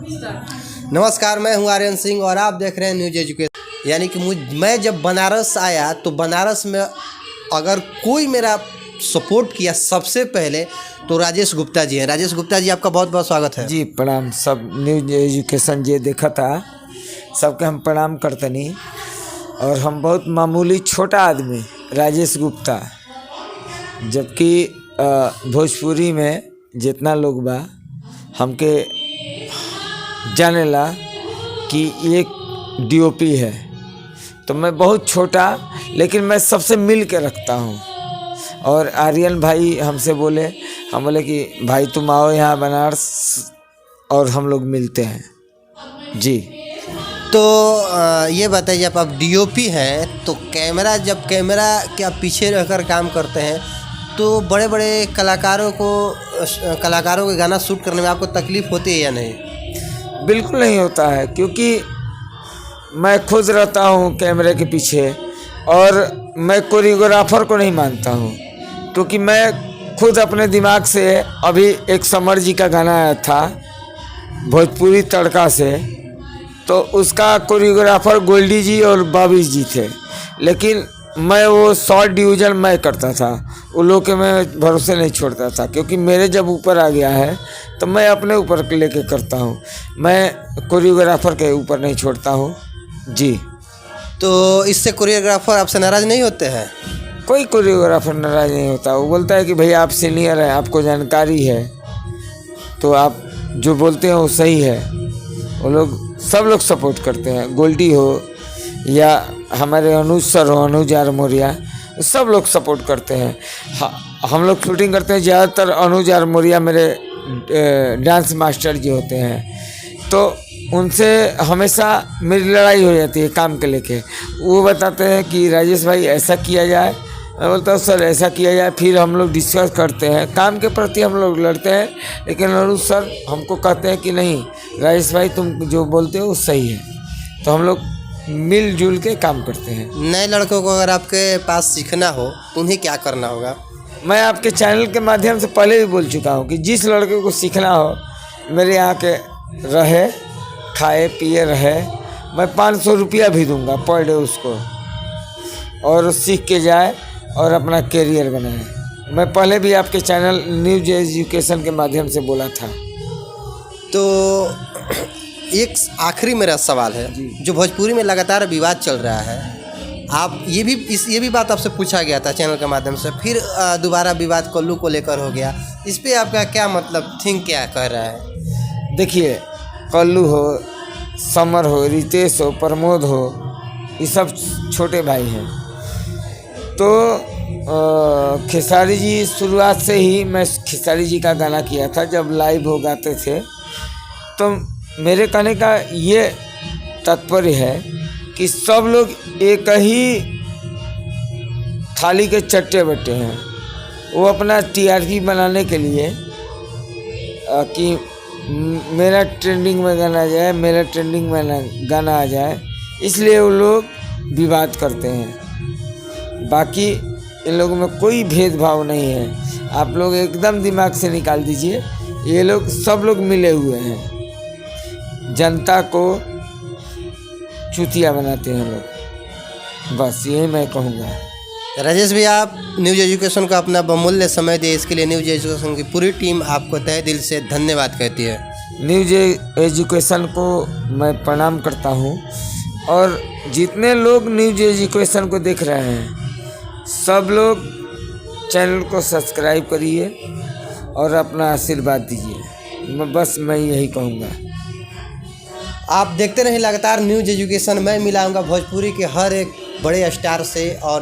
नमस्कार, मैं हूं आर्यन सिंह और आप देख रहे हैं न्यूज एजुकेशन। यानी कि मैं जब बनारस आया तो बनारस में अगर कोई मेरा सपोर्ट किया सबसे पहले तो राजेश गुप्ता जी हैं। राजेश गुप्ता जी, आपका बहुत बहुत स्वागत है। जी प्रणाम। सब न्यूज एजुकेशन जे देखा था सबके हम प्रणाम करतनी। और हम बहुत मामूली छोटा आदमी राजेश गुप्ता, जबकि भोजपुरी में जितना लोग बा हमके जानेला कि एक डीओपी है, तो मैं बहुत छोटा लेकिन मैं सबसे मिल के रखता हूँ। और आर्यन भाई हमसे बोले, हम बोले कि भाई तुम आओ यहाँ बनारस और हम लोग मिलते हैं। जी तो ये बताइए, आप डीओपी हैं तो जब कैमरा के आप पीछे रहकर काम करते हैं तो बड़े बड़े कलाकारों के गाना शूट करने में आपको तकलीफ़ होती है या नहीं? बिल्कुल नहीं होता है, क्योंकि मैं खुद रहता हूँ कैमरे के पीछे और मैं कोरियोग्राफर को नहीं मानता हूँ, क्योंकि मैं खुद अपने दिमाग से अभी एक समर जी का गाना आया था भोजपुरी तड़का से, तो उसका कोरियोग्राफर गोल्डी जी और बाबी जी थे, लेकिन मैं वो शॉर्ट डिवीज़न मैं करता था, उन लोग के मैं भरोसे नहीं छोड़ता था, क्योंकि मेरे जब ऊपर आ गया है तो मैं अपने ऊपर लेके करता हूँ, मैं कोरियोग्राफर के ऊपर नहीं छोड़ता हूँ। जी तो इससे कोरियोग्राफर आपसे नाराज़ नहीं होते हैं? कोई कोरियोग्राफर नाराज़ नहीं होता। वो बोलता है कि भैया आप सीनियर हैं, आपको जानकारी है, तो आप जो बोलते हैं वो सही है। वो लोग सब लोग सपोर्ट करते हैं, गोल्डी हो या हमारे अनुज सर हो, अनुज आर मौर्या, सब लोग सपोर्ट करते हैं। हम लोग शूटिंग करते हैं, ज़्यादातर अनुज आर मौर्या मेरे डांस मास्टर जी होते हैं, तो उनसे हमेशा मेरी लड़ाई हो जाती है काम के लेके। वो बताते हैं कि राजेश भाई ऐसा किया जाए, मैं बोलता हूँ सर ऐसा किया जाए, फिर हम लोग डिस्कस करते हैं, काम के प्रति हम लोग लड़ते हैं, लेकिन अनुज सर हमको कहते हैं कि नहीं राजेश भाई तुम जो बोलते हो वो सही है, तो हम लोग मिलजुल के काम करते हैं। नए लड़कों को अगर आपके पास सीखना हो तो उन्हें क्या करना होगा? मैं आपके चैनल के माध्यम से पहले भी बोल चुका हूँ कि जिस लड़के को सीखना हो मेरे यहाँ के रहे, खाए पिए रहे, मैं 500 रुपया भी दूंगा पर डे उसको, और सीख के जाए और अपना कैरियर बनाए। मैं पहले भी आपके चैनल न्यूज एजुकेशन के माध्यम से बोला था। तो एक आखिरी मेरा सवाल है, जो भोजपुरी में लगातार विवाद चल रहा है, आप ये भी बात आपसे पूछा गया था चैनल के माध्यम से, फिर दोबारा विवाद कल्लू को लेकर हो गया, इस पे आपका क्या मतलब क्या कह रहा है? देखिए, कल्लू हो, समर हो, रितेश हो, प्रमोद हो, ये सब छोटे भाई हैं। तो खेसारी जी, शुरुआत से ही मैं खेसारी जी का गाना किया था जब लाइव हो गाते थे, तो मेरे कहने का ये तात्पर्य है कि सब लोग एक ही थाली के चट्टे बट्टे हैं। वो अपना टीआरपी बनाने के लिए कि मेरा ट्रेंडिंग में गाना आ जाए, मेरा ट्रेंडिंग में गाना आ जाए, इसलिए वो लोग विवाद करते हैं। बाकी इन लोगों में कोई भेदभाव नहीं है, आप लोग एकदम दिमाग से निकाल दीजिए, ये लोग सब लोग मिले हुए हैं, जनता को चूतिया बनाते हैं लोग, बस यही मैं कहूँगा। राजेश भैया, आप न्यूज एजुकेशन को अपना बहुमूल्य समय दिए, इसके लिए न्यूज एजुकेशन की पूरी टीम आपको तहे दिल से धन्यवाद कहती है। न्यूज एजुकेशन को मैं प्रणाम करता हूँ, और जितने लोग न्यूज एजुकेशन को देख रहे हैं सब लोग चैनल को सब्सक्राइब करिए और अपना आशीर्वाद दीजिए, बस मैं यही कहूँगा। आप देखते रहिए लगातार न्यूज एजुकेशन। मैं मिलाऊंगा भोजपुरी के हर एक बड़े स्टार से और